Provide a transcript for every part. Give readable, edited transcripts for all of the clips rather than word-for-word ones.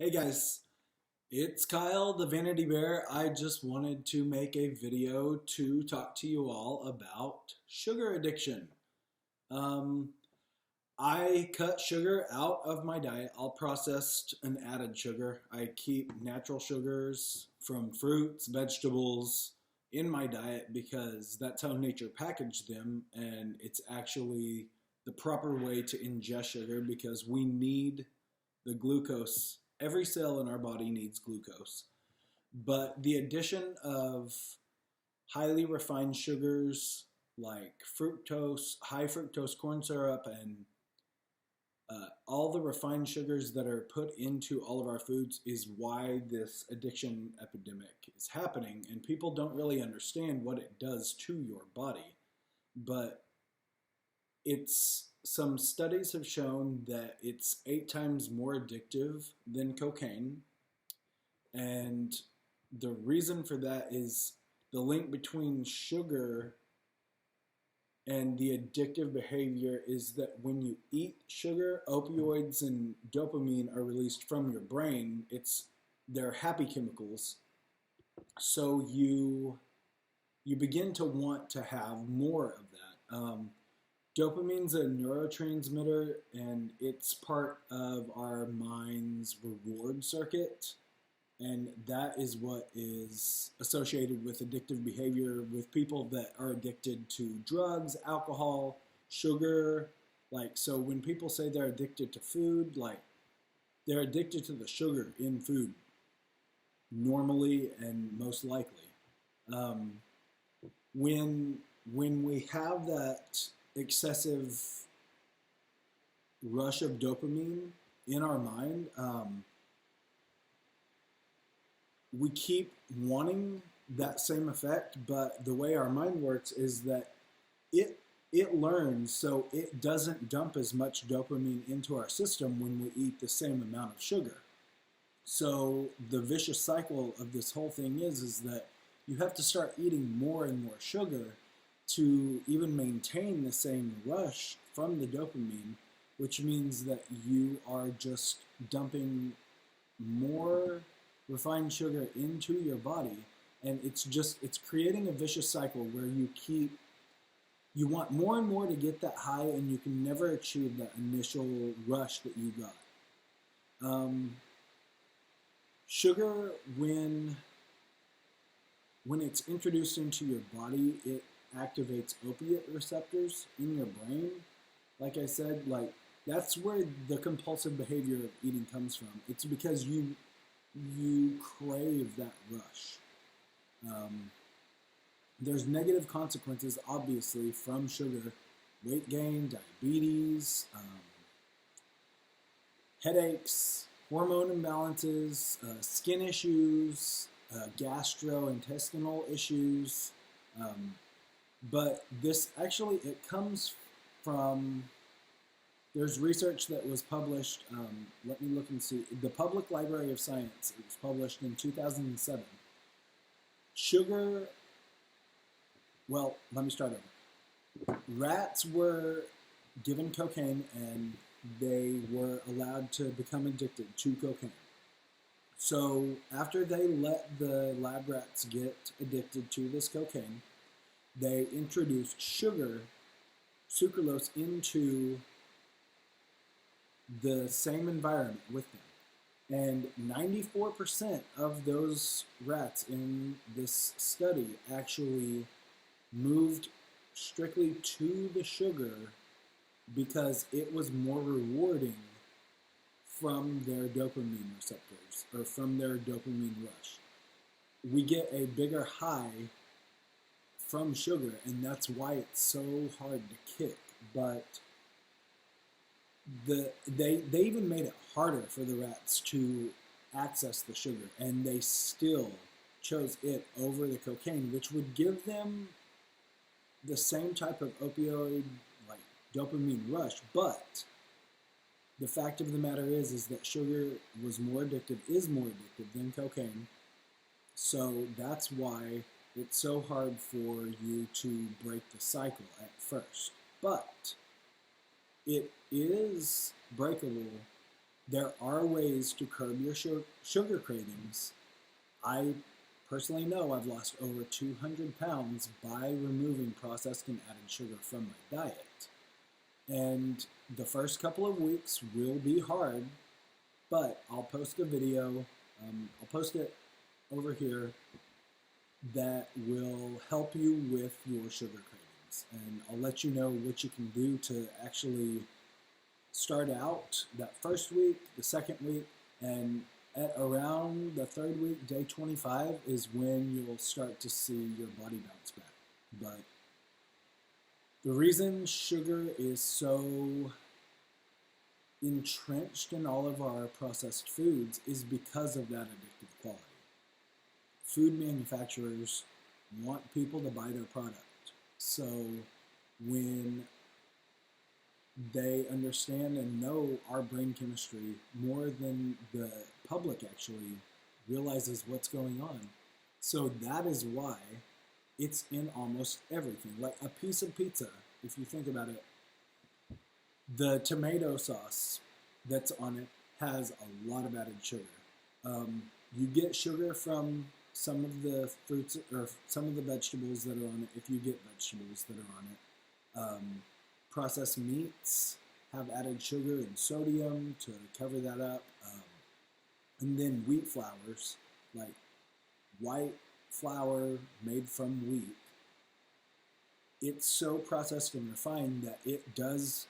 Hey guys, it's Kyle the Vanity Bear. I just wanted to make a video to talk to you all about sugar addiction. Um, I cut sugar out of my diet, all processed and added sugar. I keep natural sugars from fruits, vegetables in my diet because that's how nature packaged them, and it's actually the proper way to ingest sugar because we need the glucose. Every cell in our body needs glucose. But the addition of highly refined sugars like fructose, high fructose corn syrup, and all the refined sugars that are put into all of our foods is why this addiction epidemic is happening. And people don't really understand what it does to your body. But some studies have shown that it's 8 times more addictive than cocaine. And the reason for that is the link between sugar and the addictive behavior is that when you eat sugar, opioids and dopamine are released from your brain. They're happy chemicals. So you begin to want to have more of that. Dopamine's a neurotransmitter, and it's part of our mind's reward circuit. And that is what is associated with addictive behavior with people that are addicted to drugs, alcohol, sugar. So when people say they're addicted to food, they're addicted to the sugar in food, normally and most likely. Um, when we have that excessive rush of dopamine in our mind, we keep wanting that same effect, but the way our mind works is that it learns, so it doesn't dump as much dopamine into our system when we eat the same amount of sugar. So the vicious cycle of this whole thing is that you have to start eating more and more sugar to even maintain the same rush from the dopamine, which means that you are just dumping more refined sugar into your body, and it's creating a vicious cycle where you want more and more to get that high, and you can never achieve that initial rush that you got. Sugar, when it's introduced into your body, it activates opiate receptors in your brain. Like I said, that's where the compulsive behavior of eating comes from. It's because you crave that rush. There's negative consequences, obviously, from sugar: weight gain, diabetes, headaches, hormone imbalances, skin issues, gastrointestinal issues. But this actually, it comes from, there's research that was published, let me look and see, the Public Library of Science. It was published in 2007. Sugar, well, let me start over. Rats were given cocaine and they were allowed to become addicted to cocaine. So after they let the lab rats get addicted to this cocaine, they introduced sugar, sucralose, into the same environment with them. And 94% of those rats in this study actually moved strictly to the sugar because it was more rewarding from their dopamine receptors, or from their dopamine rush. We get a bigger high from sugar, and that's why it's so hard to kick. But they even made it harder for the rats to access the sugar, and they still chose it over the cocaine, which would give them the same type of opioid, like dopamine rush. But the fact of the matter is that sugar is more addictive than cocaine. So that's why it's so hard for you to break the cycle at first. But it is breakable there are ways to curb your sugar cravings. I personally know I've lost over 200 pounds by removing processed and added sugar from my diet. And the first couple of weeks will be hard, but I'll post a video, I'll post it over here, that will help you with your sugar cravings. And I'll let you know what you can do to actually start out that first week, the second week, and at around the third week, day 25, is when you'll start to see your body bounce back. But the reason sugar is so entrenched in all of our processed foods is because of that addictive quality. Food manufacturers want people to buy their product. So when they understand and know our brain chemistry more than the public actually realizes what's going on. So that is why it's in almost everything. Like a piece of pizza, if you think about it, the tomato sauce that's on it has a lot of added sugar. You get sugar from some of the fruits or some of the vegetables that are on it, if you get vegetables that are on it. Processed meats have added sugar and sodium to cover that up. And then wheat flours, like white flour made from wheat, it's so processed and refined that it does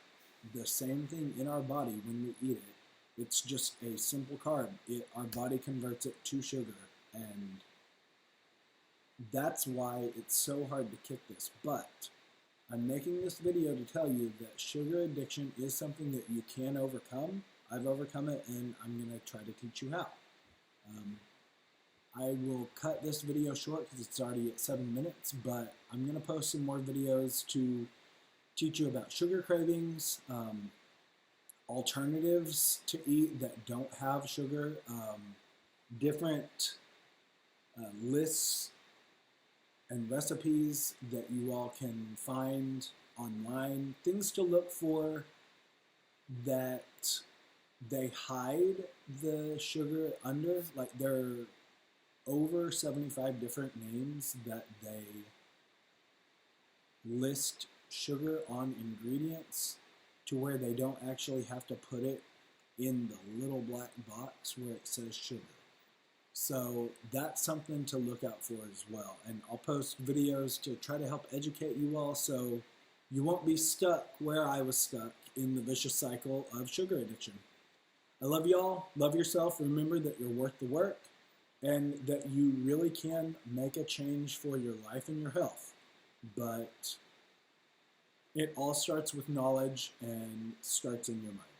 the same thing in our body when we eat it. It's just a simple carb. Our body converts it to sugar, and that's why it's so hard to kick this. But I'm making this video to tell you that sugar addiction is something that you can overcome. I've overcome it, and I'm going to try to teach you how. I will cut this video short because it's already at 7 minutes, but I'm going to post some more videos to teach you about sugar cravings, alternatives to eat that don't have sugar, different lists and recipes that you all can find online, things to look for that they hide the sugar under. Like there are over 75 different names that they list sugar on ingredients to where they don't actually have to put it in the little black box where it says sugar. So that's something to look out for as well. And I'll post videos to try to help educate you all so you won't be stuck where I was stuck in the vicious cycle of sugar addiction. I love y'all. Love yourself. Remember that you're worth the work and that you really can make a change for your life and your health. But it all starts with knowledge and starts in your mind.